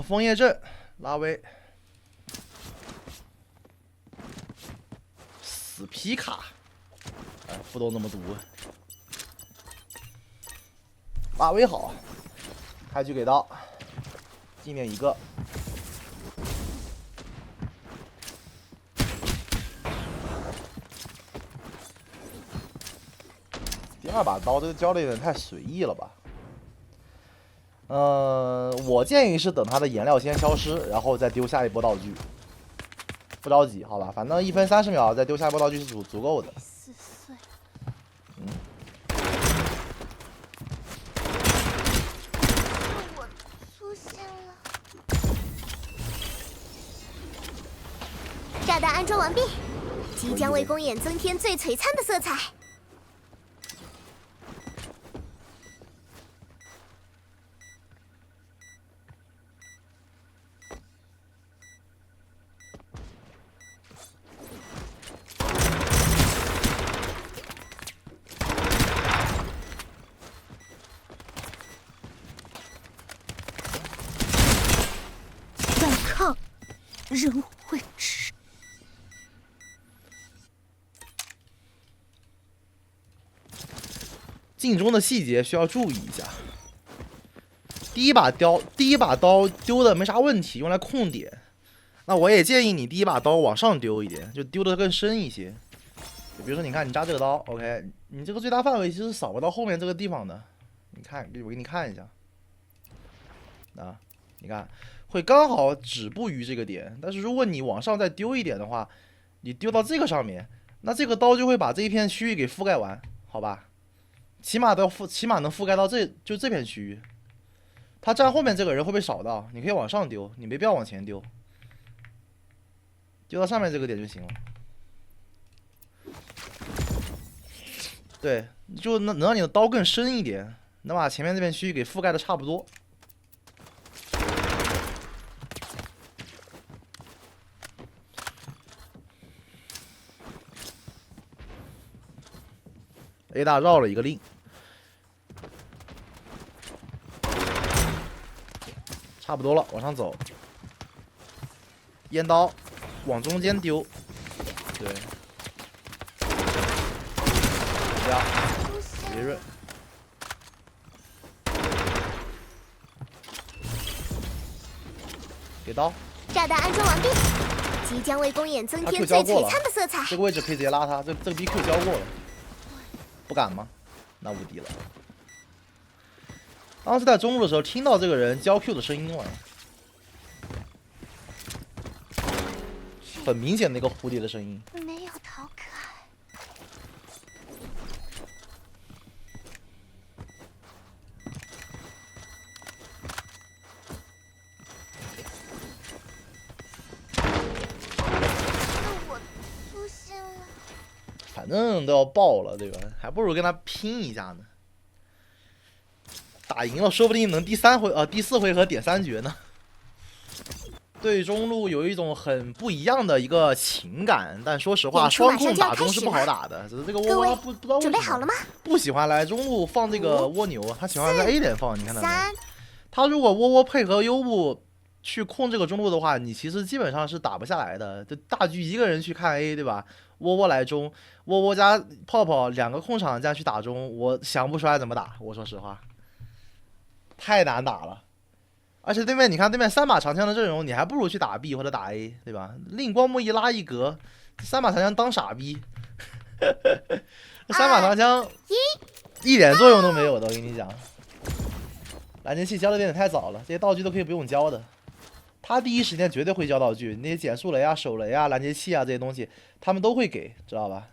枫叶阵拉威，死皮卡，负都那么毒，拉威好，开局给到，纪念一个。第二把刀这个交的有点太随意了吧？我建议是等它的颜料先消失，然后再丢下一波道具。不着急，好吧，反正1分30秒再丢下一波道具是足够的。我出现了。炸弹安装完毕，即将为公演增添最璀璨的色彩。任务未知。镜中的细节需要注意一下。第一把刀丢的没啥问题，用来控点。那我也建议你第一把刀往上丢一点，就丢的更深一些。就比如说，你看你扎这个刀 ，OK， 你这个最大范围其实扫不到后面这个地方的。你看，我给你看一下。啊，你看。会刚好止步于这个点，但是如果你往上再丢一点的话，你丢到这个上面，那这个刀就会把这一片区域给覆盖完，好吧？起码能覆盖到这片区域。他站后面这个人会被扫到，你可以往上丢，你没必要往前丢，丢到上面这个点就行了。对，就能让你的刀更深一点，能把前面这片区域给覆盖的差不多。A 大绕了一个令，差不多了，往上走。烟刀往中间丢，对，加别润，给刀。炸弹安装完毕，即将为公演增添最璀璨的色彩。这个位置可以直接拉他，这个 BQ 交过了。不敢吗？那无敌了。当时在中路的时候，听到这个人交 Q 的声音了，很明显的一个蝴蝶的声音。没有逃开。我出现了。反正都要爆了，对吧？还不如跟他拼一下呢。打赢了，说不定能第4回合点3局呢。对中路有一种很不一样的一个情感，但说实话，双控打中是不好打的。只是这个窝窝不知道为什么不喜欢来中路放这个蜗牛，他喜欢在 A 点放。你看到没？他如果窝配合优步去控这个中路的话，你其实基本上是打不下来的。就大局一个人去看 A， 对吧？窝来中，窝加泡泡2个控场这样去打中，我想不出来怎么打。我说实话，太难打了。而且对面你看对面3把长枪的阵容，你还不如去打 B 或者打 A， 对吧？令光幕一拉一格，3把长枪当傻逼，3把长枪一点作用都没有的，我跟你讲。拦截器交的有点太早了，这些道具都可以不用交的。他第一时间绝对会交道具，那些减速雷啊、手雷啊、拦截器啊这些东西，他们都会给，知道吧？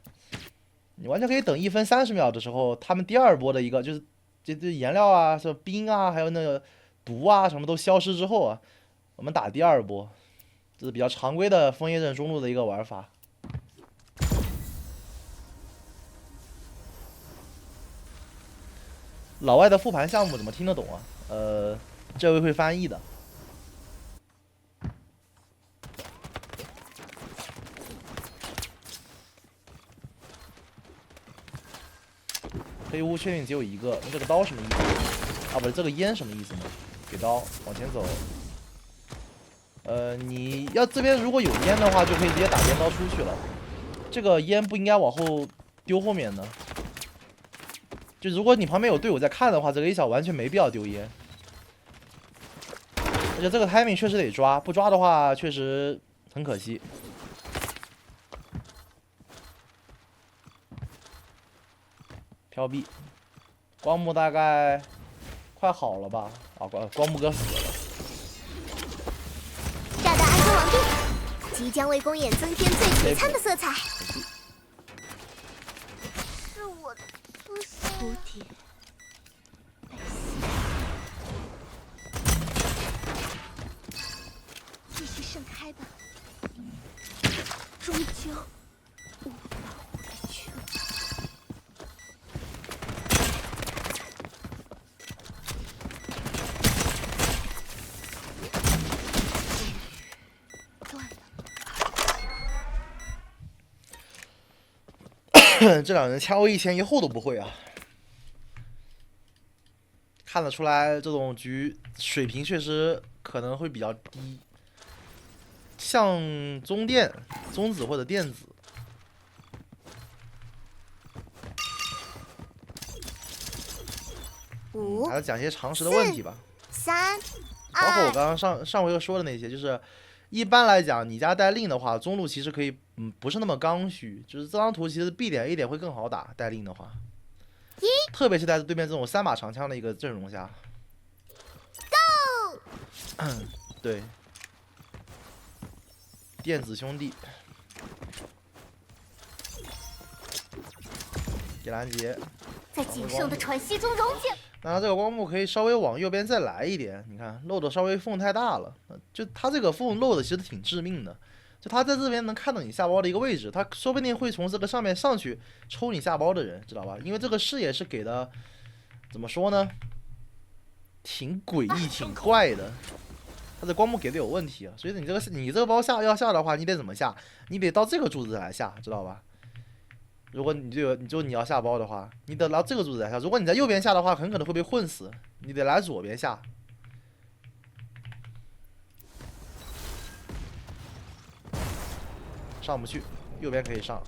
你完全可以等1分30秒的时候，他们第2波的一个就是这颜料啊、什么冰啊，还有那个毒啊什么都消失之后啊，我们打第2波，这是比较常规的枫叶阵中路的一个玩法。老外的复盘项目怎么听得懂啊？这位会翻译的。黑屋确定只有一个，那这个刀什么意思？啊，不是这个烟什么意思呢？给刀往前走，你要这边如果有烟的话，就可以直接打烟刀出去了。这个烟不应该往后丢后面的。就如果你旁边有队友在看的话，这个 A 小完全没必要丢烟。而且这个 timing 确实得抓，不抓的话确实很可惜。飘臂，光幕大概快好了吧？啊，光幕哥死了。炸弹安装完毕，即将为公演增添最璀璨的色彩。是我粗心。蝴蝶，继续盛开吧，终究无法回去了。这两人掐我一前一后都不会啊，看得出来这种局水平确实可能会比较低，像中电、中子或者电子。还是讲些常识的问题吧。3、包括我刚刚上回说的那些，就是一般来讲，你家带令的话，中路其实可以，不是那么刚需。就是这张图其实 B 点 A 点会更好打，带令的话，特别是在对面这种3把长枪的一个阵容下。Go！ 对，电子兄弟，给拦截，在仅剩的喘息中溶解。那它这个光幕可以稍微往右边再来一点，你看漏的稍微缝太大了，就它这个缝漏的其实挺致命的，就它在这边能看到你下包的一个位置，它说不定会从这个上面上去抽你下包的人，知道吧？因为这个视野是给的，怎么说呢？挺诡异、挺怪的，它这光幕给的有问题啊，所以你这个包要下的话，你得怎么下？你得到这个柱子来下，知道吧？如果你要下包的话，你得拿这个柱子来下。如果你在右边下的话，很可能会被混死。你得来左边下。上不去，右边可以上。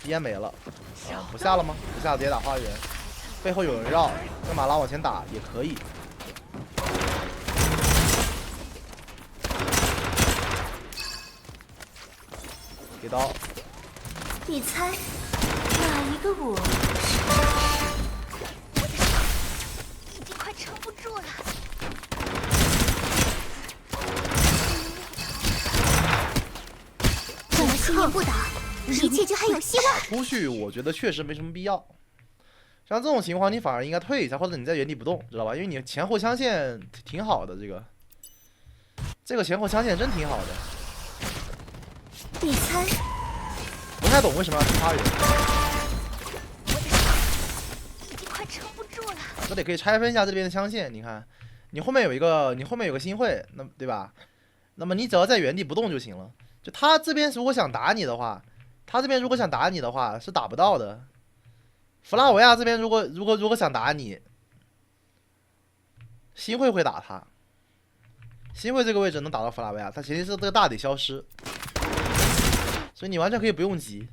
烟没了，不下了吗？不下直接打花园。背后有人绕，跟马拉往前打也可以。给刀，你猜哪一个我？我的手已经快撑不住了。只要信念不倒，一切就还有希望。出去我觉得确实没什么必要。像这种情况，你反而应该退一下，或者你在原地不动，知道吧？因为你前后枪线挺好的，这个前后枪线真挺好的。你猜？不太懂为什么要去花园。我的手已经快撑不住了。这里可以拆分一下这边的枪线，你看，你后面有一个新会，那对吧？那么你只要在原地不动就行了。就他这边如果想打你的话，是打不到的。弗拉维亚这边如果想打你，新会打他。新会这个位置能打到弗拉维亚，他前提是这个大得消失。所以你完全可以不用急。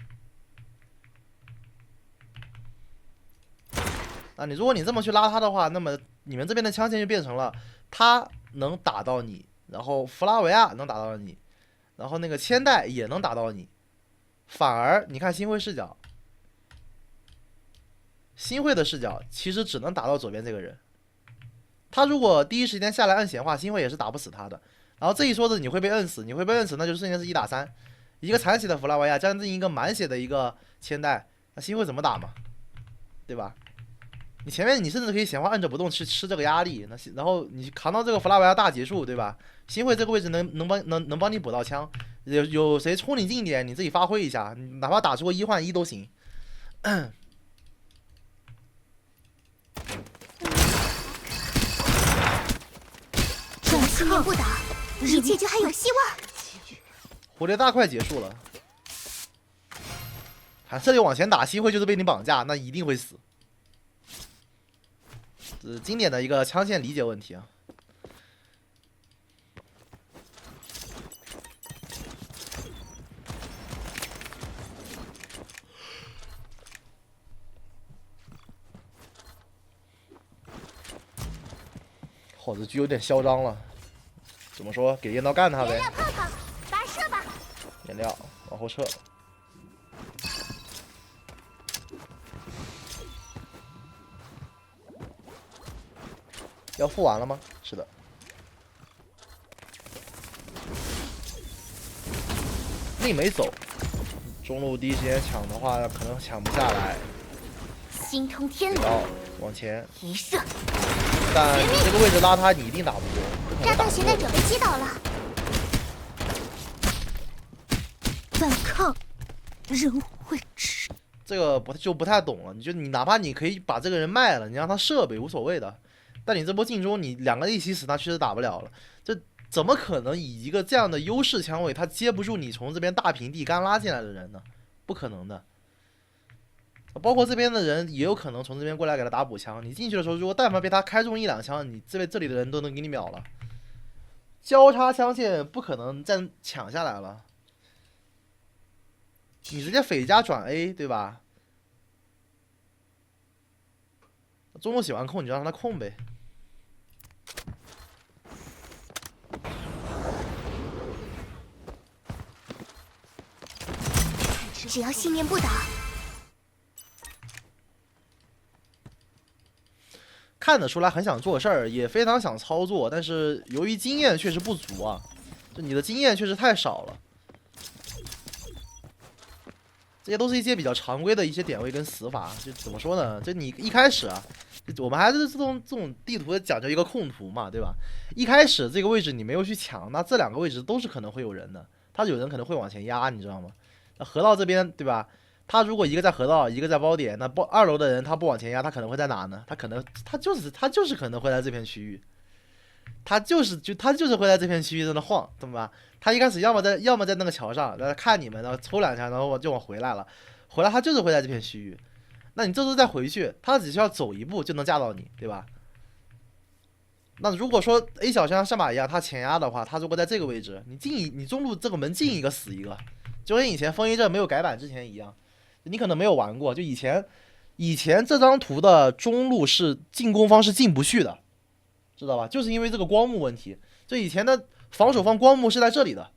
啊，如果你这么去拉他的话，那么你们这边的枪线就变成了他能打到你，然后弗拉维亚能打到你，然后那个千代也能打到你。反而你看新会视角，新会的视角其实只能打到左边这个人。他如果第一时间下来摁闲话，新会也是打不死他的。然后这一说的你会被摁死，那就瞬间是1打3。一个残血的弗拉维亚加上一个满血的一个千代，那新会怎么打嘛？对吧？你前面你甚至可以闲话摁着不动去吃这个压力，然后你扛到这个弗拉维亚大结束，对吧？新会这个位置能帮你补到枪，有谁冲你近一点，你自己发挥一下，哪怕打出个1换1都行。只要信念不倒，一切就还有希望。蝴蝶大快结束了，这里往前打，新会就是被你绑架，那一定会死。经典的一个枪线理解问题啊。好，这局有点嚣张了。怎么说？给烟刀干他呗。燃料泡泡，发射吧！燃料，往后撤。要付完了吗？是的。令没走，中路第一时间抢的话，可能抢不下来。心通天理，要往前一射。但你这个位置拉他，你一定打不过。不可能炸打不过弹携带者被击倒了。反抗，人会吃。这个不太懂了。你哪怕你可以把这个人卖了，你让他设备无所谓的。但你这波进中，你两个一起死，他确实打不了了。这怎么可能以一个这样的优势枪位，他接不住你从这边大平地刚拉进来的人呢？不可能的。包括这边的人也有可能从这边过来给他打补枪。你进去的时候，如果但凡被他开中一两枪，你这里的人都能给你秒了。交叉枪线不可能再抢下来了。你直接匪家转 A 对吧？中路喜欢控，你就让他控呗。只要信念不倒。看得出来很想做事儿，也非常想操作，但是由于经验确实不足啊，就你的经验确实太少了。这些都是一些比较常规的一些点位跟死法，就怎么说呢？就你一开始啊，我们还是这种地图讲究一个控图嘛，对吧？一开始这个位置你没有去抢，那这两个位置都是可能会有人的，他有人可能会往前压，你知道吗？那河道这边对吧？他如果一个在河道，一个在包点，那二楼的人他不往前压，他可能会在哪呢？他就是可能会在这片区域，他就是会在这片区域在那晃，懂吧？他一开始要么在那个桥上，然后看你们，然后抽两下，然后就往回来了，回来他就是会在这片区域。那你这时候再回去，他只需要走一步就能架到你，对吧？那如果说 A 小像上把一样，他前压的话，他如果在这个位置，你中路这个门进一个死一个，就跟以前风衣阵没有改版之前一样。你可能没有玩过，就以前这张图的中路是进攻方是进不去的，知道吧？就是因为这个光幕问题，就以前的防守方光幕是在这里的，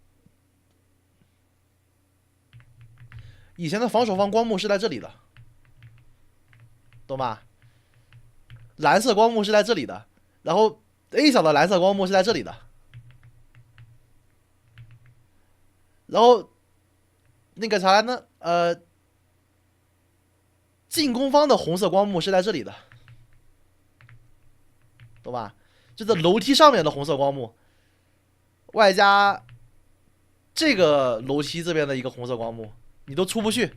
以前的防守方光幕是在这里的，懂吧？蓝色光幕是在这里的，然后 A 小的蓝色光幕是在这里的，然后那个啥呢？进攻方的红色光幕是在这里的，懂吧？就是楼梯上面的红色光幕，外加这个楼梯这边的一个红色光幕，你都出不去，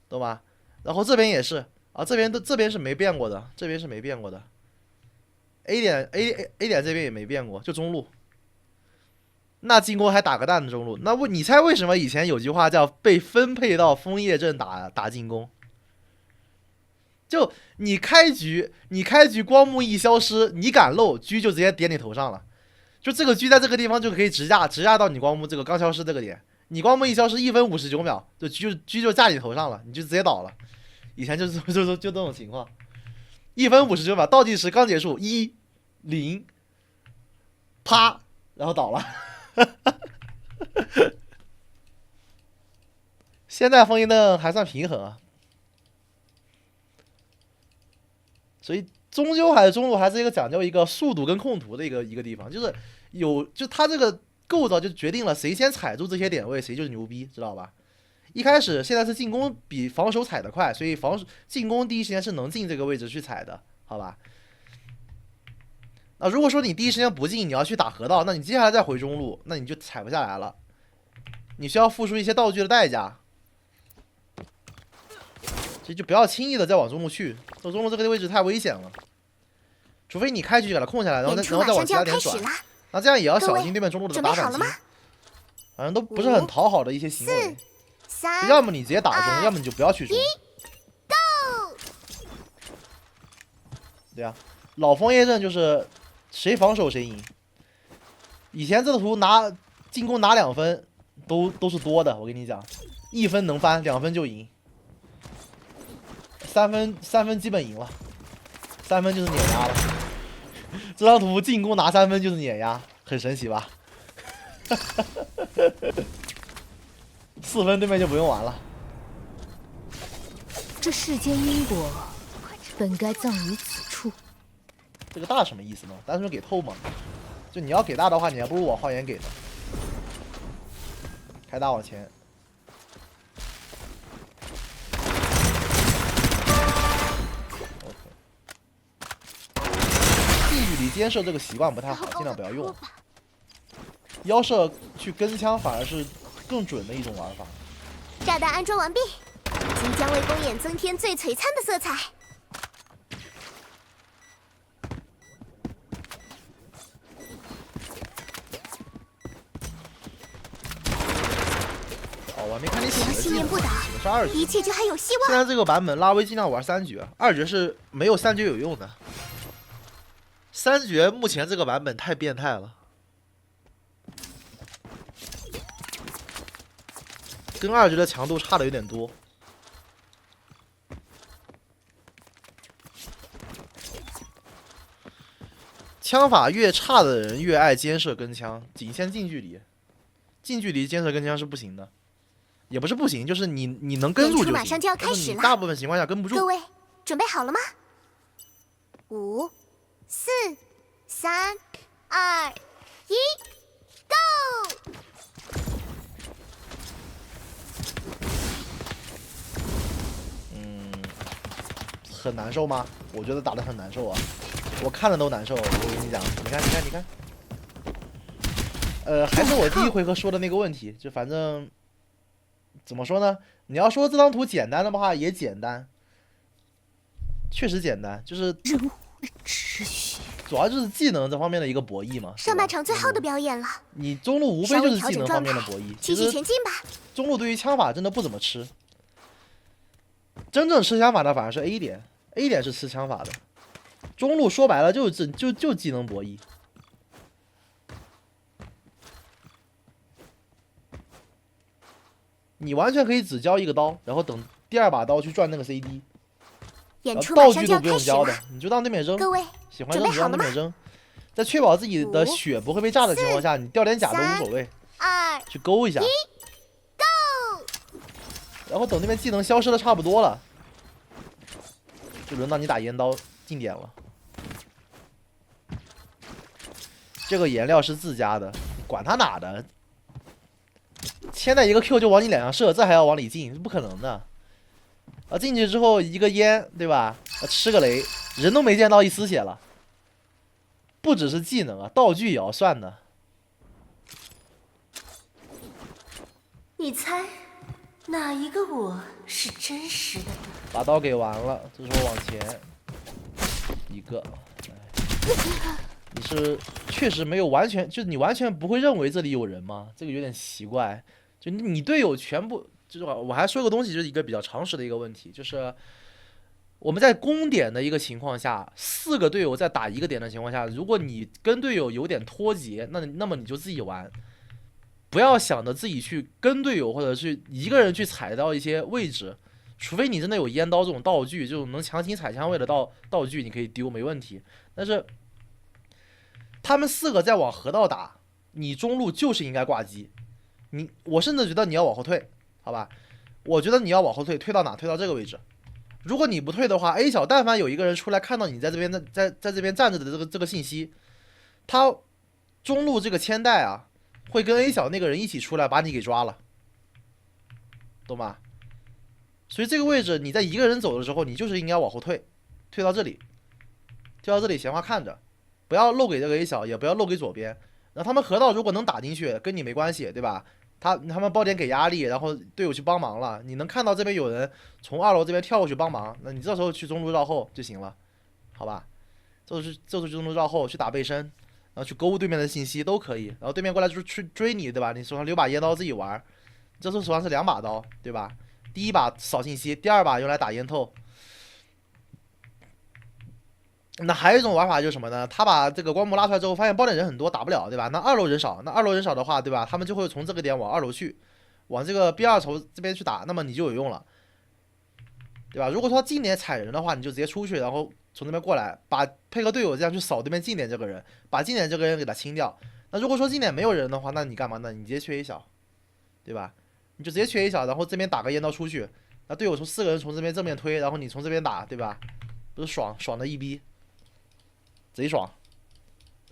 懂吧？然后这边也是啊，这边是没变过的，这边是没变过的。A 点这边也没变过，就中路。那进攻还打个蛋的中路，那你猜为什么以前有句话叫被分配到枫叶镇打进攻？就你开局光幕一消失，你敢漏狙就直接点你头上了，就这个狙在这个地方就可以直架到你光幕这个刚消失这个点，你光幕一消失1分59秒，就狙就架你头上了，你就直接倒了。以前就这种情况，1分59秒倒计时刚结束，1、0，啪，然后倒了。现在风衣灯还算平衡啊。所以终究还是中路还是一个讲究一个速度跟控图的一个地方，就它这个构造就决定了谁先踩住这些点位谁就是牛逼，知道吧？一开始现在是进攻比防守踩得快，所以进攻第一时间是能进这个位置去踩的，好吧？那如果说你第一时间不进，你要去打河道，那你接下来再回中路，那你就踩不下来了，你需要付出一些道具的代价。所以就不要轻易的再往中路去，走中路这个位置太危险了。除非你开局就给它控下来，然后再往其他点转。那这样也要小心对面中路的打反击，反正都不是很讨好的一些行为。要么你直接打中，要么你就不要去中。对啊，老枫叶阵就是谁防守谁赢。以前这个图进攻拿2分都是多的，我跟你讲，1分能翻，2分就赢，3分基本赢了，3分就是碾压了。这张图进攻拿3分就是碾压，很神奇吧？4分对面就不用玩了。这世间因果，本该葬于此处。这个大什么意思呢？单纯给透吗？就你要给大的话，你还不如我花园给的。开大往前。OK。近距离监射这个习惯不太好，尽量不要用。腰射去跟枪反而是更准的一种玩法。炸弹安装完毕，即将为公演增添最璀璨的色彩。哦，我还没看你写的信念不倒，是2局，一切就还有希望。现在这个版本拉威尽量玩3局，2局是没有3局有用的。3局目前这个版本太变态了。跟2局的强度差的有点多。枪法越差的人越爱监射跟枪，仅限近距离。近距离监射跟枪是不行的，也不是不行，就是你能跟住就行。马上就要开始了，大部分情况下跟不住。各位准备好了吗？5、4、3、2、1 ，Go！很难受吗？我觉得打得很难受啊，我看了都难受。我跟你讲，你看。还是我第一回合说的那个问题，就反正怎么说呢？你要说这张图简单的话，也简单，确实简单，就是任务秩序，主要就是技能这方面的一个博弈嘛。上半场最后的表演了，你中路无非就是技能方面的博弈，继续前进吧。中路对于枪法真的不怎么吃，真正吃枪法的反而是 A 点，A 点是吃枪法的，中路说白了就技能博弈。你完全可以只交一个刀，然后等第2把刀去赚那个 CD， 演出道具都不用交的，你就让对面扔。各位，喜欢扔就让对面扔，在确保自己的血不会被炸的情况下，你掉点甲都无所谓。去勾一下， Go！ 然后等那边技能消失的差不多了，就轮到你打烟刀进点了。这个颜料是自家的，管他哪的。现在一个 Q 就往你脸上射，这还要往里进，是不可能的。进去之后一个烟，对吧？吃个雷，人都没见到一丝血了。不只是技能啊，道具也要算的。你猜哪一个我是真实的？把刀给完了，这时候往前一个。你是确实没有完全，就是你完全不会认为这里有人吗？这个有点奇怪。就你队友全部，就是我还说个东西，就是一个比较常识的一个问题，就是我们在攻点的一个情况下，4个队友在打一个点的情况下，如果你跟队友有点脱节，那么你就自己玩，不要想着自己去跟队友或者是一个人去踩到一些位置，除非你真的有烟刀这种道具，这种能强行踩枪位的道具，你可以丢没问题。但是他们4个在往河道打，你中路就是应该挂机。我甚至觉得你要往后退，好吧？我觉得你要往后退，退到哪？退到这个位置。如果你不退的话 ，A 小但凡有一个人出来看到你在这边在这边站着的这个信息，他中路这个千代啊，会跟 A 小那个人一起出来把你给抓了，懂吗？所以这个位置你在一个人走的时候，你就是应该往后退，退到这里，闲话看着，不要漏给这个 A 小，也不要漏给左边。然后他们河道如果能打进去，跟你没关系，对吧？他们包点给压力，然后队友去帮忙了，你能看到这边有人从2楼这边跳过去帮忙，那你这时候去中路绕后就行了，好吧？这时候中路绕后去打背身，然后去勾对面的信息都可以，然后对面过来就去追你，对吧？你手上留把烟刀自己玩，这时候手上是2把刀，对吧？第1把扫信息，第2把用来打烟透。那还有一种玩法就是什么呢？他把这个光幕拉出来之后，发现爆点人很多，打不了，对吧？那2楼人少，那2楼人少的话，对吧？他们就会从这个点往2楼去，往这个 B2头这边去打，那么你就有用了，对吧？如果说近点踩人的话，你就直接出去，然后从那边过来，配合队友这样去扫对面近点这个人，把近点这个人给他清掉。那如果说近点没有人的话，那你干嘛呢？你直接缺一小，对吧？你就直接缺一小，然后这边打个烟刀出去，那队友从4个人从这边正面推，然后你从这边打，对吧？不是爽的一逼，贼爽。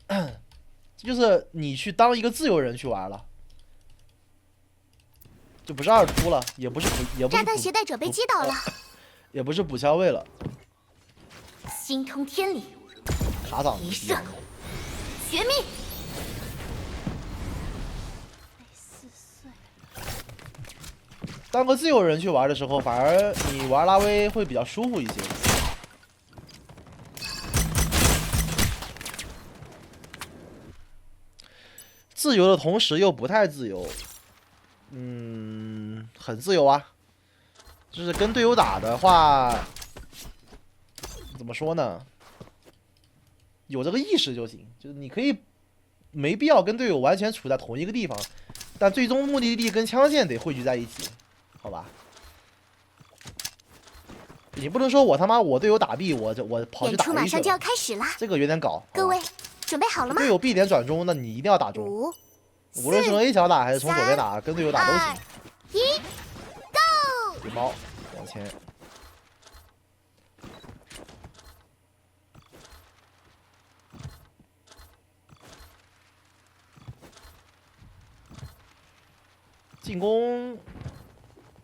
这就是你去当一个自由人去玩了，就不是2突了，也不是炸弹携带者被击倒了，也不是补消位了，心通天理，卡掌一射，绝命。当个自由人去玩的时候，反而你玩拉威会比较舒服一些。自由的同时又不太自由，很自由啊。就是跟队友打的话，怎么说呢？有这个意识就行，就是你可以没必要跟队友完全处在同一个地方，但最终目的地跟枪线得汇聚在一起，好吧？你不能说我队友打 B， 我跑去打 A 去了。演出马上就要开始了，这个有点搞。各位准备好了吗？队友 B 点转中，那你一定要打中。无论是从 A 角打还是从左边打，跟队友打都行。2、1 ，Go！ 有猫往前。进攻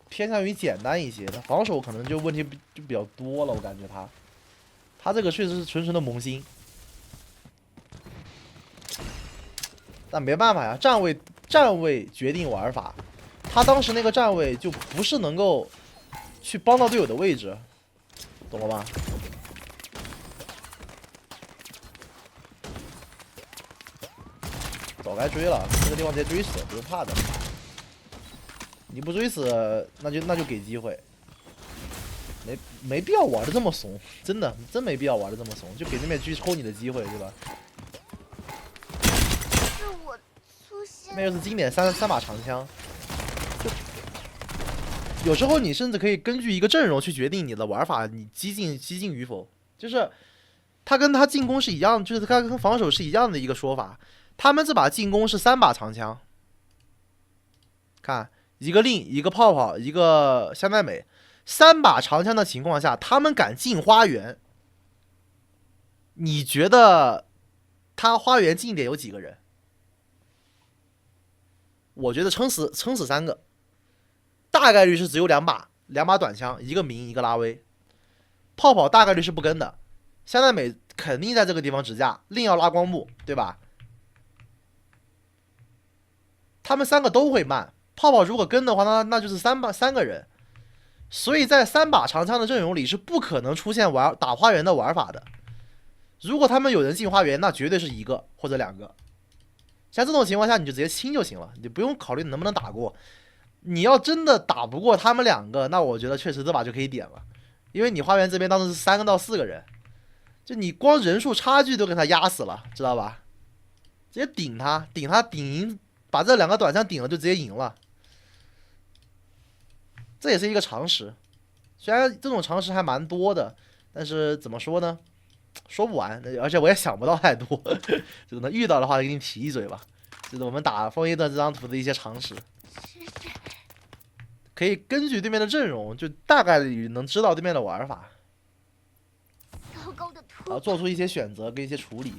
偏向于简单一些，他防守可能就问题就比较多了，我感觉他这个确实是纯纯的萌新，但没办法呀，站位决定玩法，他当时那个站位就不是能够去帮到队友的位置，懂了吧？早该追了，这个地方直接追死，不用怕的。你不追死，那就给机会，没必要玩的这么怂，真没必要玩的这么怂，就给对面狙抽你的机会，对吧？是我粗心。那就是经典三把长枪，就有时候你甚至可以根据一个阵容去决定你的玩法，你激进与否，就是他跟他进攻是一样，就是他跟防守是一样的一个说法。他们这把进攻是3把长枪，看。一个令，一个泡泡，一个香奈美，3把长枪的情况下，他们敢进花园。你觉得他花园近点有几个人？我觉得撑死3个，大概率是只有2把短枪，一个明，一个拉威。泡泡大概率是不跟的，香奈美肯定在这个地方支架，令要拉光幕，对吧？他们3个都会慢。泡泡如果跟的话，那就是3个人，所以在3把长枪的阵容里是不可能出现打花园的玩法的。如果他们有人进花园，那绝对是1个或者2个。像这种情况下，你就直接清就行了，你不用考虑能不能打过。你要真的打不过他们2个，那我觉得确实这把就可以点了，因为你花园这边当时是3到4个人，就你光人数差距都给他压死了，知道吧？直接顶赢，把这2个短枪顶了就直接赢了。这也是一个常识，虽然这种常识还蛮多的，但是怎么说呢？说不完，而且我也想不到太多，就能遇到的话给你提一嘴吧。就是我们打枫叶段这张图的一些常识，可以根据对面的阵容，就大概率能知道对面的玩法，然后做出一些选择跟一些处理。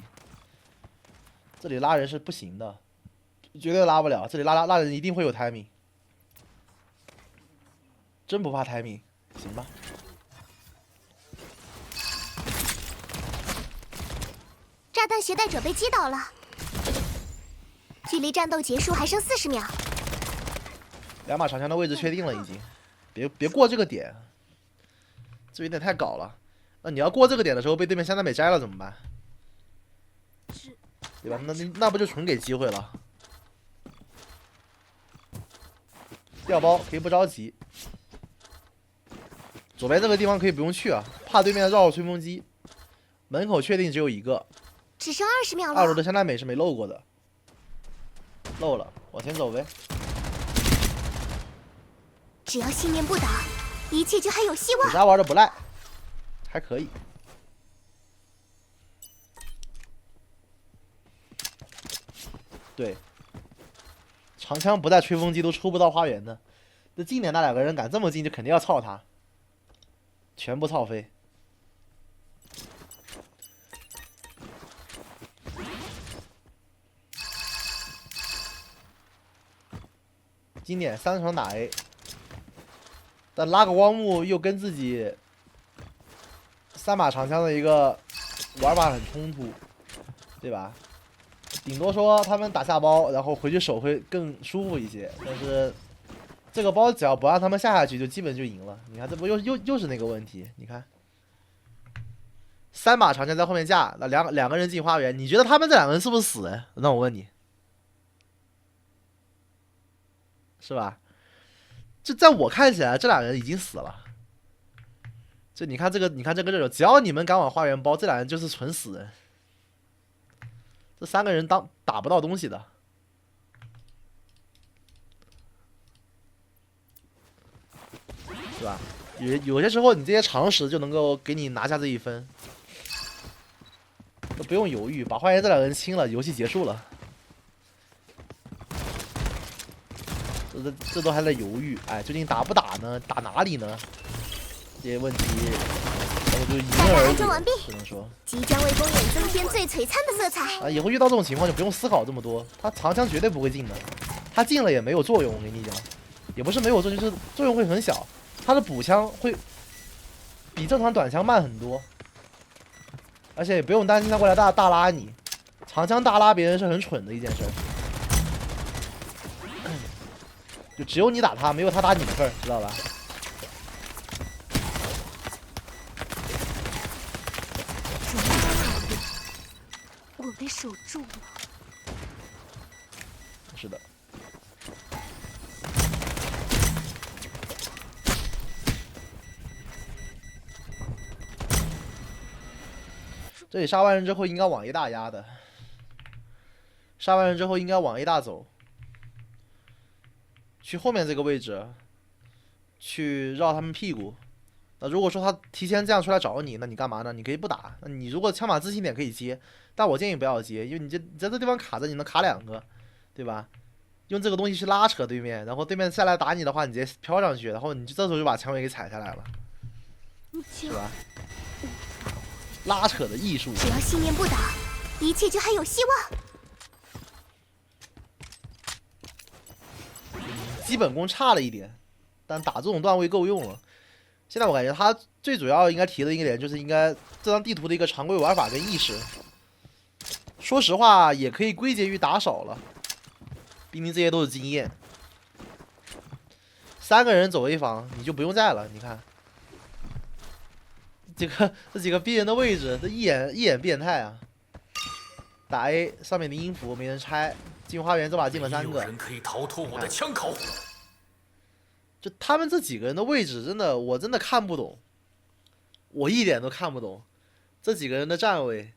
这里拉人是不行的，绝对拉不了，这里拉人一定会有 timing。真不怕 timing， 行吧？炸弹携带者被击倒了，距离战斗结束还剩40秒。2把长枪的位置确定了，已经，别过这个点，这有点太搞了。那你要过这个点的时候被对面香奈美摘了怎么办？对吧？那不就纯给机会了？掉包可以不着急。左边这个地方可以不用去啊，怕对面绕吹风机。门口确定只有一个，只剩20秒了。2楼的香奈美是没漏过的，漏了，往前走呗。只要信念不倒，一切就还有希望。紫砂玩的不赖，还可以。对，长枪不带吹风机都抽不到花园的，这近点那2个人敢这么近，就肯定要操他，全部操飞。今年3场打 A， 但拉个光幕又跟自己3把长枪的一个玩法很冲突，对吧？顶多说他们打下包，然后回去守会更舒服一些。但是这个包只要不让他们下去，就基本就赢了。你看，这不又是那个问题？你看，3把长枪在后面架，那两个人进花园，你觉得他们这2个人是不是死人？那我问你。是吧？就在我看起来，这2人已经死了。就你看这个，你看这个阵容，只要你们敢往花园包，这2人就是纯死人。这3个人打不到东西的，是吧？有些时候你这些常识就能够给你拿下这一分，都不用犹豫，把花园这2人清了，游戏结束了。这都还在犹豫，哎，究竟打不打呢？打哪里呢？这些问题，我就迎刃而解，只能说。即将为公演增添最璀璨的色彩。啊，以后遇到这种情况就不用思考这么多，他长枪绝对不会进的，他进了也没有作用，我跟你讲，也不是没有作用，就是作用会很小，他的补枪会比正常短枪慢很多，而且也不用担心他过来大拉你，长枪大拉别人是很蠢的一件事。就只有你打他，没有他打你的份儿，知道吧？我被守住了。是的。这里杀完人之后应该往 A 大压的，杀完人之后应该往 A 大走。去后面这个位置，去绕他们屁股。那如果说他提前这样出来找你，那你干嘛呢？你可以不打。那你如果枪法自信点可以接，但我建议不要接，因为你在这地方卡着，你能卡2个，对吧？用这个东西去拉扯对面，然后对面下来打你的话，你直接飘上去，然后你这时候就把蔷薇给踩下来了，是吧？拉扯的艺术。只要信念不倒，一切就还有希望。基本功差了一点，但打这种段位够用了。现在我感觉他最主要应该提的一个点，就是应该这张地图的一个常规玩法跟意识。说实话，也可以归结于打少了，毕竟这些都是经验。3个人走 A 房，你就不用在了。你看，这几个逼人的位置，这一眼变态啊！打 A 上面的音符没人拆。进花园这把进了3个，有人可以逃脱我的枪口。就他们这几个人的位置，我真的看不懂，我一点都看不懂这几个人的站位。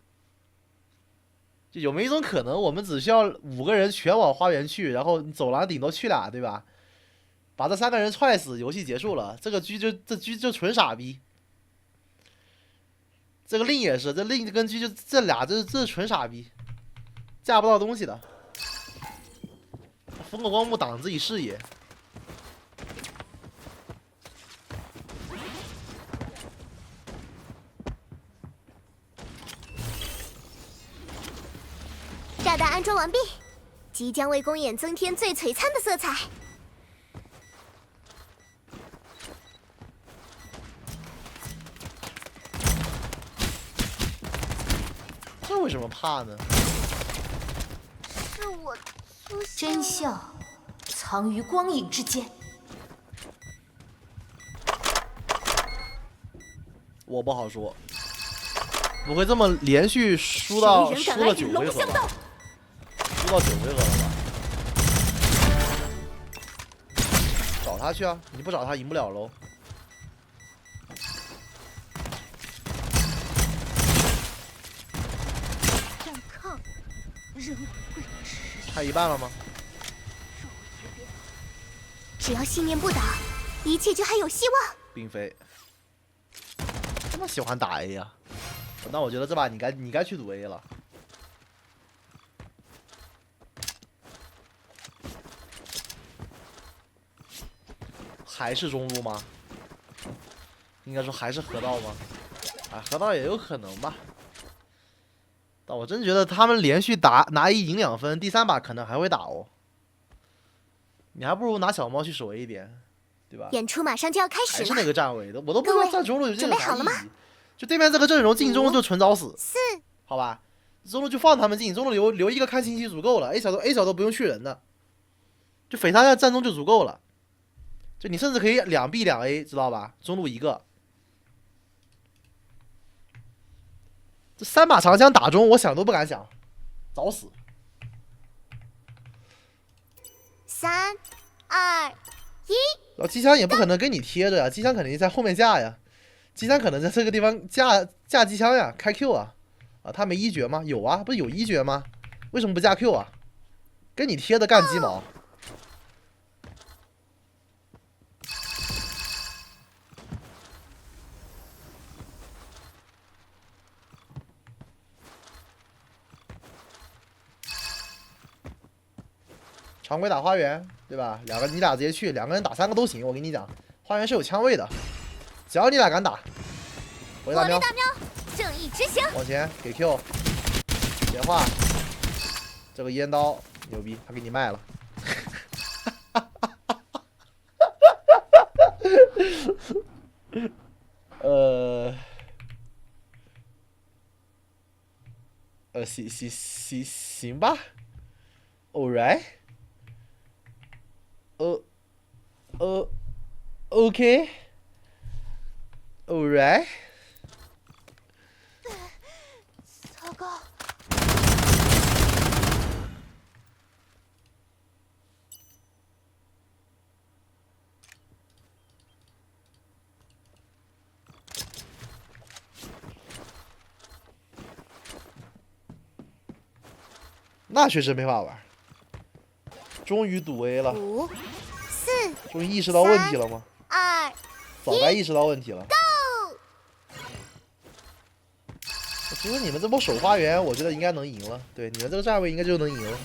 就有没有一种可能，我们只需要5个人全往花园去，然后走廊顶多去俩，对吧？把这3个人踹死，游戏结束了。这局就纯傻逼。这个令也是，这令跟狙就这俩，这是纯傻逼，架不到东西的。封个光幕挡自己视野，炸弹安装完毕，即将为公演增添最璀璨的色彩。这为什么怕呢？是我粗心了。真相藏于光影之间。我不好说，不会这么连续输了9回合吧？输到9回合了吧？找他去啊！你不找他赢不了喽。差一半了吗？只要信念不倒，一切就还有希望。并非。这么喜欢打 A 呀、那我觉得这把你该去赌 A 了。还是中路吗？应该说还是河道吗？啊，河道也有可能吧。但我真觉得他们连续拿1赢2分，第3把可能还会打哦。你还不如拿小猫去守 A 点，对吧？演出马上就要开始了，还是那个站位的，我都不知道站中路有这个啥意准备好义。就对面这个阵容进中路就纯找死， 4、好吧？中路就放他们进，中路留一个看信息足够了。A 小都不用去人的，就匪他在站中就足够了。就你甚至可以2 B 2 A， 知道吧？中路一个。这3把长枪打中，我想都不敢想，找死。 3、2、1，然后机枪也不可能跟你贴着呀，机枪肯定在后面架呀，机枪可能在这个地方架机枪呀，开 Q 啊，啊他没1绝吗？有啊，不是有1绝吗？为什么不架 Q 啊？跟你贴着干鸡毛。常规打花园，对吧？你俩直接去，2个人打3个都行。我跟你讲，花园是有枪位的，只要你俩敢打。我大喵，正义之行，往前给 Q， 别画。这个烟刀牛逼，他给你卖了。行吧 ，Alright。OK， Alright。糟糕，那确实没法玩。终于赌 A 了。5、4、终于意识到问题了吗？ 2、早该意识到问题了。 Go！ 其实你们这波守花园，我觉得应该能赢了。对，你们这个站位应该就能赢了。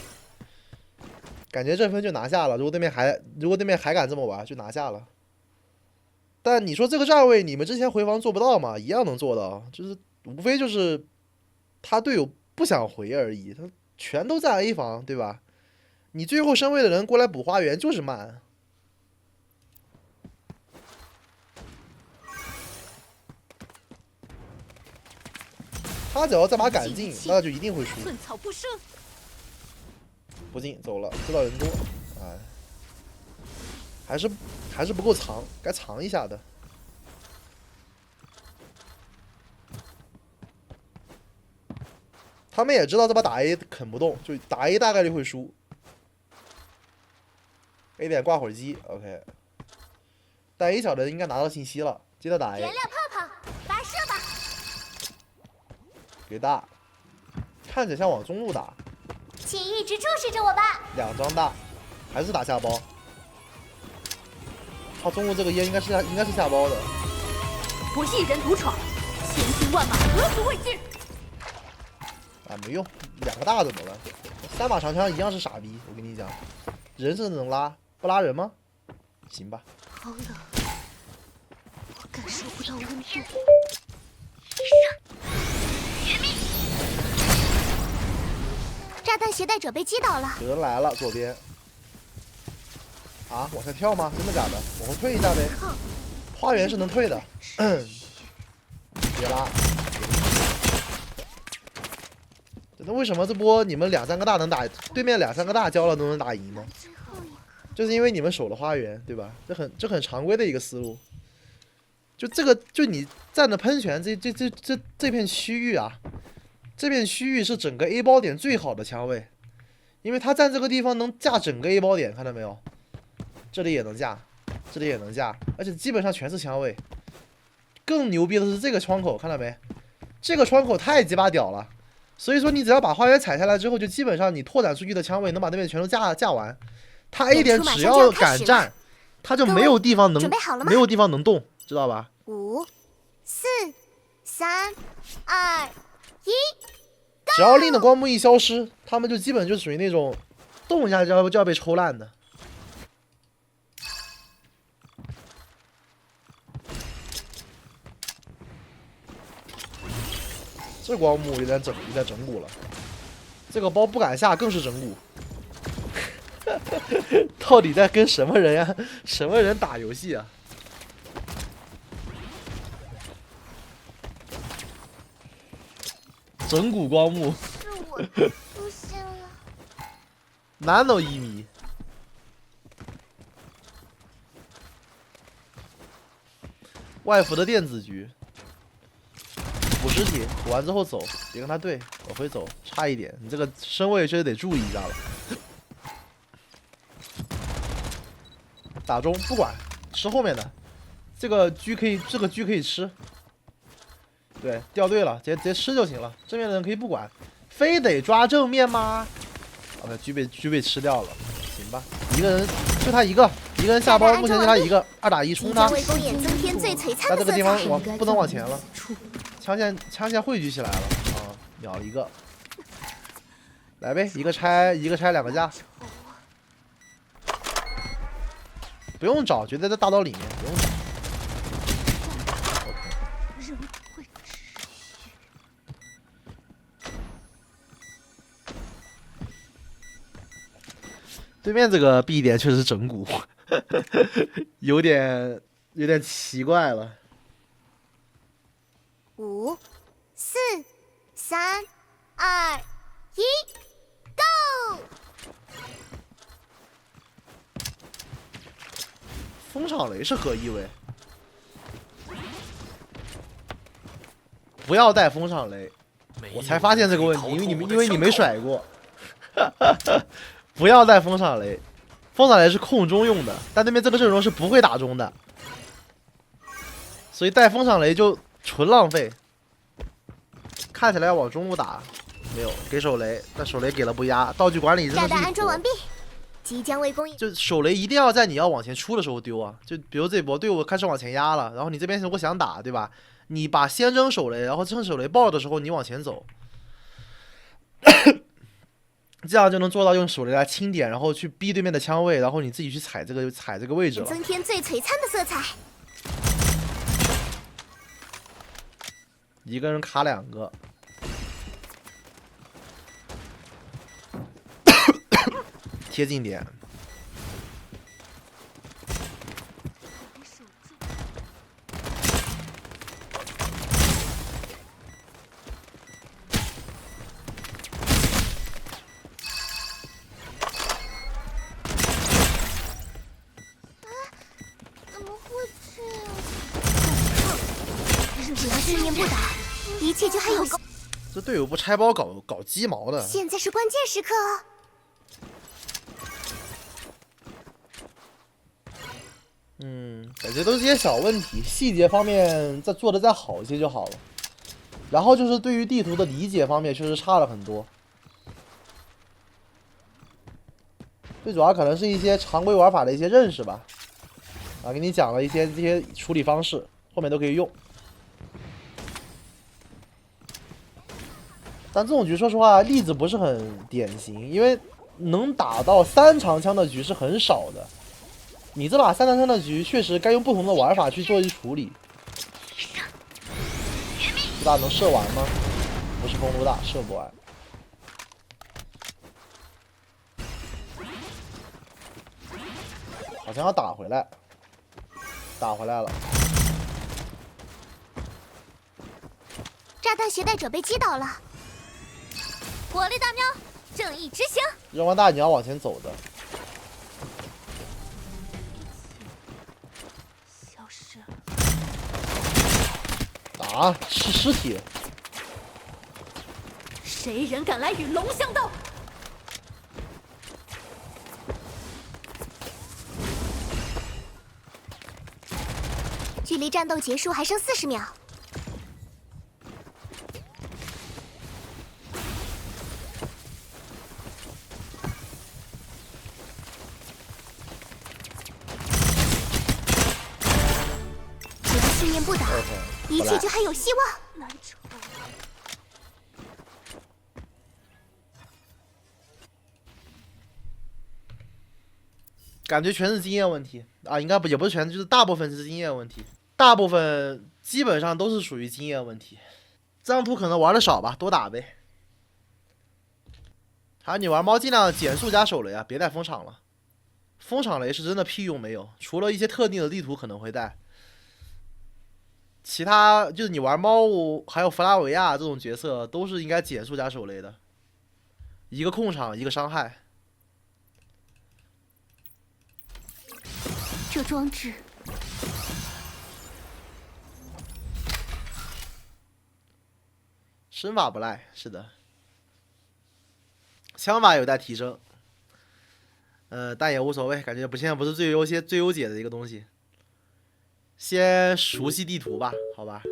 感觉这分就拿下了。如果对面还敢这么玩，就拿下了。但你说这个站位，你们之前回防做不到吗？一样能做到，就是无非就是他队友不想回而已，他全都站 A 房，对吧？你最后升位的人过来补花园就是慢。他只要这把敢进，那就一定会输。寸草不生。不进走了，知道人多，哎，还是不够藏，该藏一下的。他们也知道这把打 A 啃不动，就打 A 大概率会输。A 点挂会儿机 ，OK。但 A 小的应该拿到信息了，接着打 A。燃料泡泡，发射吧！给大，看起来像往中路打。请一直注视着我吧。 2张大，还是打下包。他中路这个烟应该是下包的。我一人独闯，千军万马何足畏惧？啊，没用，2个大怎么了？3把长枪一样是傻逼，我跟你讲，人是能拉，不拉人吗？行吧。好冷，我感受不到温度。炸弹携带者被击倒了。有人来了，左边。啊，往下跳吗？真的假的？往后退一下呗。花园是能退的。别拉。那为什么这波你们2、3个大能打对面2、3个大交了都能打赢呢？就是因为你们守了花园，对吧？这很常规的一个思路。就这个，就你站的喷泉这片区域啊。这片区域是整个 A 包点最好的枪位，因为他站这个地方能架整个 A 包点，看到没有？这里也能架，这里也能架，而且基本上全是枪位。更牛逼的是这个窗口，看到没？这个窗口太鸡巴屌了！所以说你只要把花园踩下来之后，就基本上你拓展出去的枪位能把对面全都架完。他 A 点只要敢站，他就没有地方能动，知道吧？5、4、3、2、1，只要令的光幕一消失，他们就基本就属于那种动一下就要被抽烂的。这光幕有点整蛊了，这个包不敢下更是整蛊。到底在跟什么人呀？什么人打游戏啊？整蛊光幕。是我出现了。nano 1米。外服的电子局。补尸体，补完之后走，别跟他对，往回走，差一点。你这个身位确实得注意一下了。打中不管，吃后面的，这个狙可以吃。对，掉队了，直接吃就行了。正面的人可以不管，非得抓正面吗？啊，狙被吃掉了，行吧。一个人就他一个人下包，目前就他一个，2打1冲他。在这个地方不能往前了。枪线汇聚起来了啊！秒一个，来呗，一个拆2个架，不用找，绝对在大刀里面，不用找。对面这个 B 点确实整蛊，有点奇怪了。5、4、3、2、1 ，Go！ 风场雷是何意味？不要带风场雷，我才发现这个问题，因为你没甩过。不要带风场雷，风场雷是控中用的，但对面这个阵容是不会打中的，所以带风场雷就纯浪费。看起来要往中路打，没有给手雷，但手雷给了不压。道具管理真的是。炸弹安装完毕，即将为攻。就手雷一定要在你要往前出的时候丢啊！就比如这波队伍开始往前压了，然后你这边如果想打，对吧？你把先扔手雷，然后趁手雷爆的时候你往前走，这样就能做到用手雷来清点，然后去逼对面的枪位，然后你自己去踩这个位置了。增添最璀璨的色彩。一个人卡2个。贴近点。怎么会这样？只要信念不倒，一切就还有。这队友不拆包搞鸡毛的。现在是关键时刻哦。感觉都是些小问题，细节方面再做的再好一些就好了。然后就是对于地图的理解方面确实差了很多。最主要可能是一些常规玩法的一些认识吧。啊，给你讲了一些这些处理方式，后面都可以用。但这种局说实话例子不是很典型，因为能打到3长枪的局是很少的。你这把3长枪的局确实该用不同的玩法去做一处理。这大能射完吗？不是风炉大，射不完。好像要打回来，打回来了。炸弹携带者被击倒了。火力大瞄，正义执行。扔完大你要往前走的。消失了。打吃尸体。谁人敢来与龙相斗？距离战斗结束还剩40秒。不打， OK， 一切就还有希望。难抽。感觉全是经验问题啊，应该不也不是全，就是大部分是经验问题，大部分基本上都是属于经验问题。这张图可能玩的少吧，多打呗。还有你玩猫尽量减速加手雷啊，别带风场了。风场雷是真的屁用没有，除了一些特定的地图可能会带，其他就是你玩猫还有弗拉维亚这种角色都是应该减速加手雷的，一个控场一个伤害。这装置身法不赖，是的，枪法有待提升，但也无所谓，感觉现在不是最优解的一个东西，先熟悉地图吧，好吧。